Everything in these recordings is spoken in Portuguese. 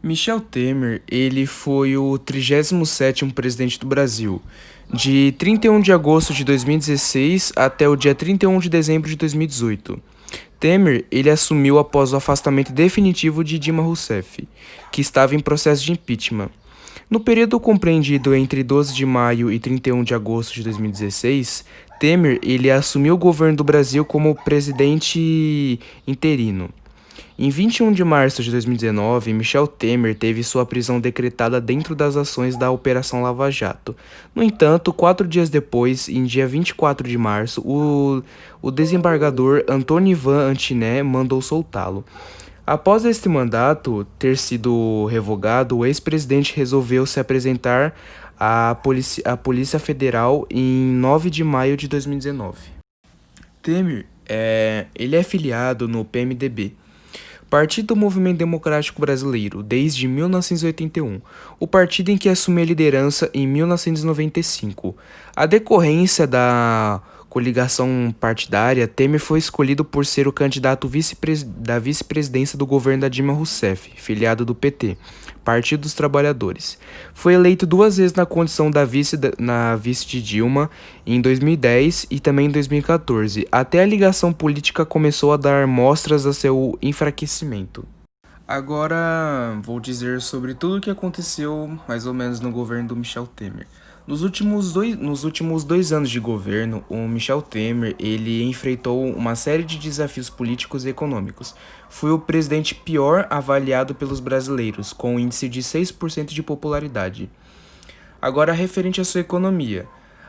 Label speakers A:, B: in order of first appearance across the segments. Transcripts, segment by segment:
A: Michel Temer, ele foi o 37º presidente do Brasil, de 31 de agosto de 2016 até o dia 31 de dezembro de 2018. Temer, ele assumiu após o afastamento definitivo de Dilma Rousseff, que estava em processo de impeachment. No período compreendido entre 12 de maio e 31 de agosto de 2016, Temer, ele assumiu o governo do Brasil como presidente interino. Em 21 de março de 2019, Michel Temer teve sua prisão decretada dentro das ações da Operação Lava Jato. No entanto, 4 dias depois, em dia 24 de março, o desembargador Antônio Ivan Antiné mandou soltá-lo. Após este mandato ter sido revogado, o ex-presidente resolveu se apresentar à Polícia Federal em 9 de maio de 2019. Temer, ele é filiado no PMDB, Partido do Movimento Democrático Brasileiro, desde 1981, o partido em que assumiu a liderança em 1995. A decorrência da coligação partidária, Temer foi escolhido por ser o candidato da vice-presidência do governo da Dilma Rousseff, filiado do PT, Partido dos Trabalhadores. Foi eleito 2 vezes na condição na vice de Dilma, em 2010 e também em 2014, até a ligação política começou a dar mostras a seu enfraquecimento. Agora vou dizer sobre tudo o que aconteceu mais ou menos no governo do Michel Temer. Nos últimos 2 anos de governo, o Michel Temer ele enfrentou uma série de desafios políticos e econômicos. Foi o presidente pior avaliado pelos brasileiros, com um índice de 6% de popularidade. Agora, referente à sua economia.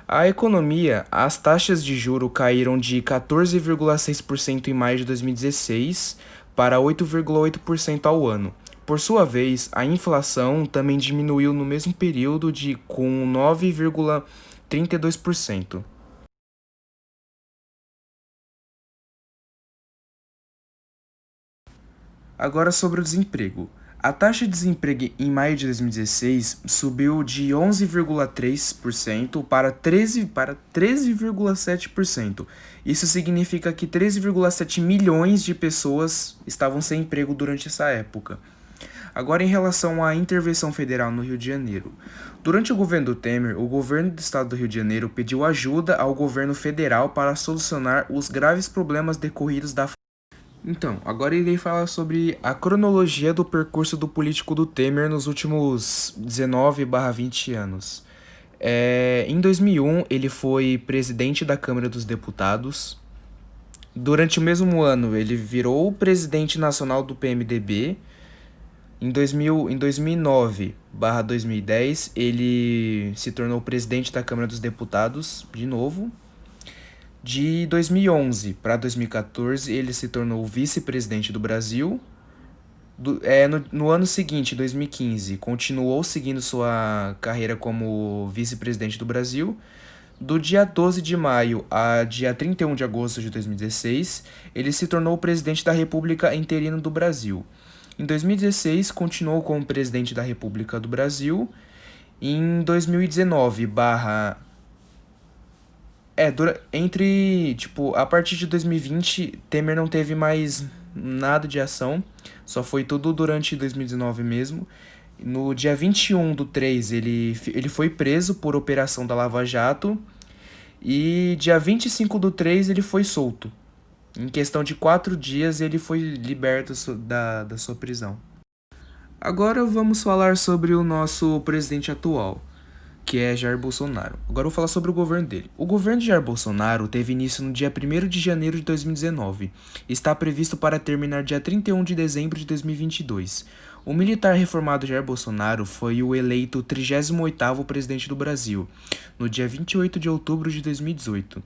A: A economia, as taxas de juro caíram de 14,6% em maio de 2016 para 8,8% ao ano. Por sua vez, a inflação também diminuiu no mesmo período com 9,32%. Agora sobre o desemprego. A taxa de desemprego em maio de 2016 subiu de 11,3% para 13,7%. Isso significa que 13,7 milhões de pessoas estavam sem emprego durante essa época. Agora, em relação à intervenção federal no Rio de Janeiro. Durante o governo do Temer, o governo do estado do Rio de Janeiro pediu ajuda ao governo federal para solucionar os graves problemas decorridos da. Então, agora irei falar sobre a cronologia do percurso do político do Temer nos últimos 19/20 anos. Em 2001, ele foi presidente da Câmara dos Deputados. Durante o mesmo ano, ele virou presidente nacional do PMDB. Em 2009/2010, ele se tornou presidente da Câmara dos Deputados de novo. De 2011 para 2014, ele se tornou vice-presidente do Brasil. No ano seguinte, 2015, continuou seguindo sua carreira como vice-presidente do Brasil. Do dia 12 de maio a dia 31 de agosto de 2016, ele se tornou presidente da República interino do Brasil. Em 2016, continuou como presidente da República do Brasil. Em 2019, a partir de 2020, Temer não teve mais nada de ação, só foi tudo durante 2019 mesmo. No dia 21/3, ele foi preso por operação da Lava Jato e dia 25/3 ele foi solto. Em questão de 4 dias, ele foi liberto da sua prisão. Agora vamos falar sobre o nosso presidente atual, que é Jair Bolsonaro. Agora eu vou falar sobre o governo dele. O governo de Jair Bolsonaro teve início no dia 1º de janeiro de 2019 e está previsto para terminar dia 31 de dezembro de 2022. O militar reformado Jair Bolsonaro foi o eleito 38º presidente do Brasil, no dia 28 de outubro de 2018,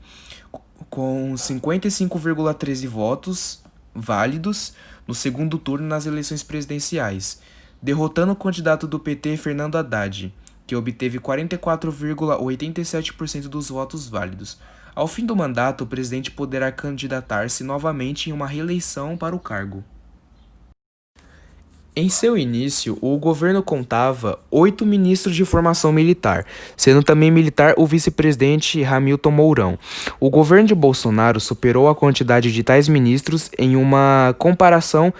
A: com 55,13 votos válidos no segundo turno nas eleições presidenciais, derrotando o candidato do PT Fernando Haddad, que obteve 44,87% dos votos válidos. Ao fim do mandato, o presidente poderá candidatar-se novamente em uma reeleição para o cargo. Em seu início, o governo contava 8 ministros de formação militar, sendo também militar o vice-presidente Hamilton Mourão. O governo de Bolsonaro superou a quantidade de tais ministros em uma comparação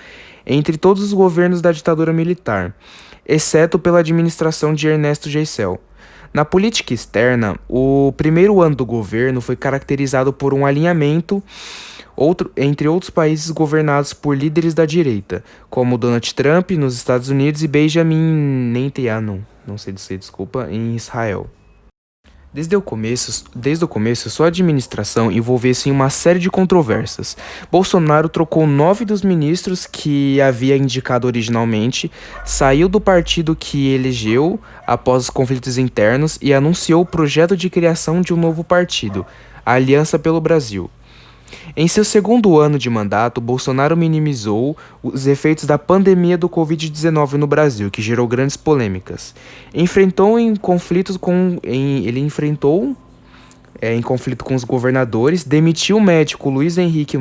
A: entre todos os governos da ditadura militar, exceto pela administração de Ernesto Geisel. Na política externa, o primeiro ano do governo foi caracterizado por um alinhamento entre outros países governados por líderes da direita, como Donald Trump nos Estados Unidos e Benjamin Netanyahu, não sei dizer, desculpa, em Israel. Desde o começo, sua administração envolveu-se em uma série de controvérsias. Bolsonaro trocou 9 dos ministros que havia indicado originalmente, saiu do partido que elegeu após os conflitos internos e anunciou o projeto de criação de um novo partido, a Aliança pelo Brasil. Em seu segundo ano de mandato, Bolsonaro minimizou os efeitos da pandemia do Covid-19 no Brasil, que gerou grandes polêmicas. Ele enfrentou em conflito com os governadores, demitiu o médico Luiz Henrique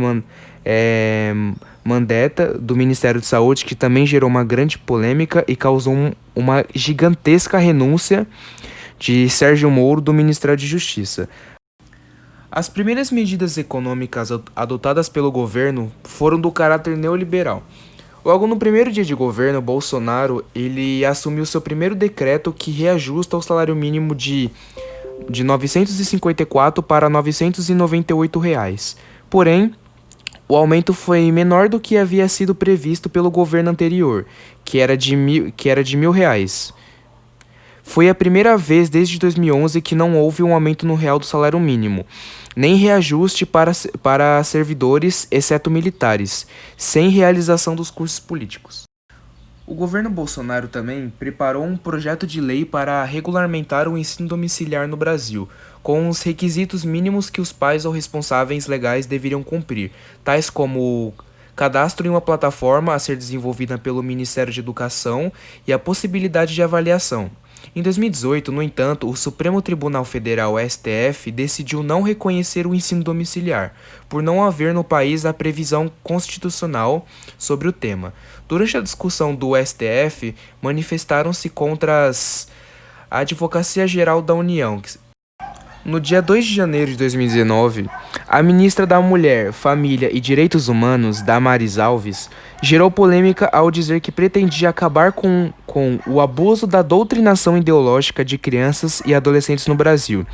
A: Mandetta do Ministério de Saúde, que também gerou uma grande polêmica e causou uma gigantesca renúncia de Sérgio Moro do Ministério da Justiça. As primeiras medidas econômicas adotadas pelo governo foram do caráter neoliberal. Logo no primeiro dia de governo, Bolsonaro ele assumiu seu primeiro decreto que reajusta o salário mínimo de 954 para R$ 998. Porém, o aumento foi menor do que havia sido previsto pelo governo anterior, que era de R$ 1.000. Foi a primeira vez desde 2011 que não houve um aumento no real do salário mínimo, nem reajuste para servidores, exceto militares, sem realização dos cursos políticos. O governo Bolsonaro também preparou um projeto de lei para regulamentar o ensino domiciliar no Brasil, com os requisitos mínimos que os pais ou responsáveis legais deveriam cumprir, tais como cadastro em uma plataforma a ser desenvolvida pelo Ministério da Educação e a possibilidade de avaliação. Em 2018, no entanto, o Supremo Tribunal Federal, STF, decidiu não reconhecer o ensino domiciliar, por não haver no país a previsão constitucional sobre o tema. Durante a discussão do STF, manifestaram-se contra a Advocacia Geral da União. No dia 2 de janeiro de 2019, a ministra da Mulher, Família e Direitos Humanos, Damares Alves, gerou polêmica ao dizer que pretendia acabar com o abuso da doutrinação ideológica de crianças e adolescentes no Brasil,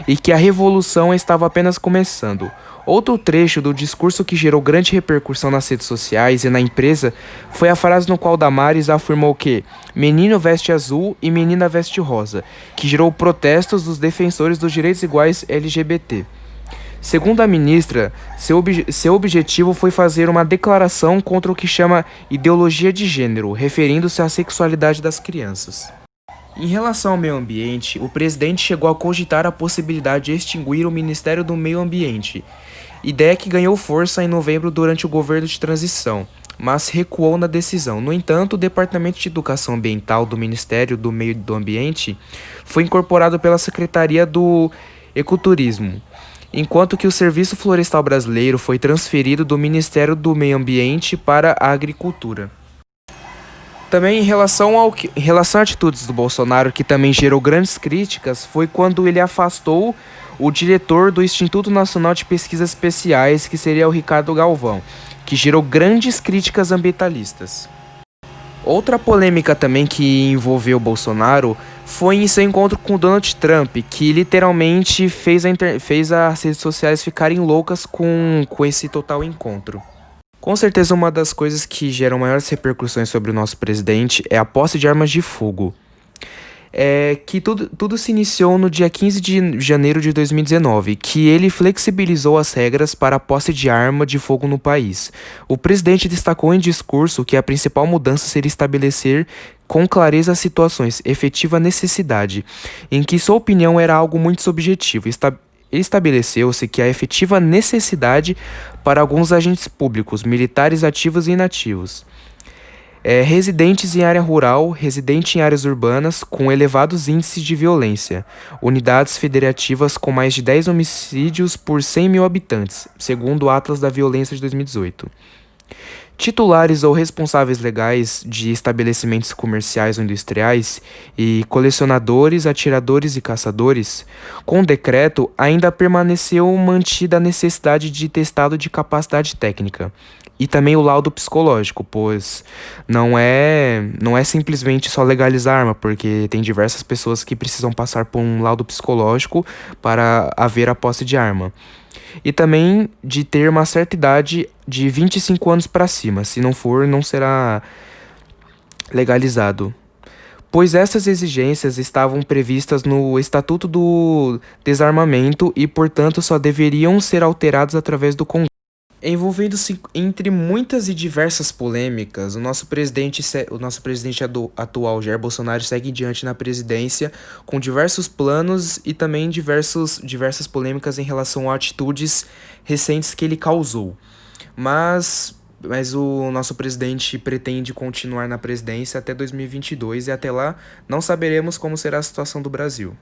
A: e que a revolução estava apenas começando. Outro trecho do discurso que gerou grande repercussão nas redes sociais e na imprensa foi a frase no qual Damares afirmou que menino veste azul e menina veste rosa, que gerou protestos dos defensores dos direitos iguais LGBT. Segundo a ministra, seu objetivo foi fazer uma declaração contra o que chama ideologia de gênero, referindo-se à sexualidade das crianças. Em relação ao meio ambiente, o presidente chegou a cogitar a possibilidade de extinguir o Ministério do Meio Ambiente, ideia que ganhou força em novembro durante o governo de transição, mas recuou na decisão. No entanto, o Departamento de Educação Ambiental do Ministério do Meio Ambiente foi incorporado pela Secretaria do Ecoturismo, enquanto que o Serviço Florestal Brasileiro foi transferido do Ministério do Meio Ambiente para a Agricultura. Também em relação a atitudes do Bolsonaro, que também gerou grandes críticas, foi quando ele afastou o diretor do Instituto Nacional de Pesquisas Especiais, que seria o Ricardo Galvão, que gerou grandes críticas ambientalistas. Outra polêmica também que envolveu Bolsonaro foi em seu encontro com Donald Trump, que literalmente fez as redes sociais ficarem loucas com esse total encontro. Com certeza, uma das coisas que geram maiores repercussões sobre o nosso presidente é a posse de armas de fogo. Tudo se iniciou no dia 15 de janeiro de 2019, que ele flexibilizou as regras para a posse de arma de fogo no país. O presidente destacou em discurso que a principal mudança seria estabelecer com clareza as situações, efetiva necessidade, em que sua opinião era algo muito subjetivo. Estabeleceu-se que a efetiva necessidade para alguns agentes públicos, militares ativos e inativos, residentes em área rural, residentes em áreas urbanas com elevados índices de violência, unidades federativas com mais de 10 homicídios por 100 mil habitantes, segundo o Atlas da Violência de 2018. Titulares ou responsáveis legais de estabelecimentos comerciais ou industriais e colecionadores, atiradores e caçadores, com o decreto ainda permaneceu mantida a necessidade de testado de capacidade técnica, E também o laudo psicológico, pois não é simplesmente só legalizar arma, porque tem diversas pessoas que precisam passar por um laudo psicológico para haver a posse de arma. E também de ter uma certa idade de 25 anos para cima. Se não for, não será legalizado. Pois essas exigências estavam previstas no Estatuto do Desarmamento e, portanto, só deveriam ser alteradas através do Congresso. Envolvendo-se entre muitas e diversas polêmicas, o nosso presidente atual, Jair Bolsonaro, segue diante na presidência com diversos planos e também diversas polêmicas em relação a atitudes recentes que ele causou. Mas o nosso presidente pretende continuar na presidência até 2022 e até lá não saberemos como será a situação do Brasil.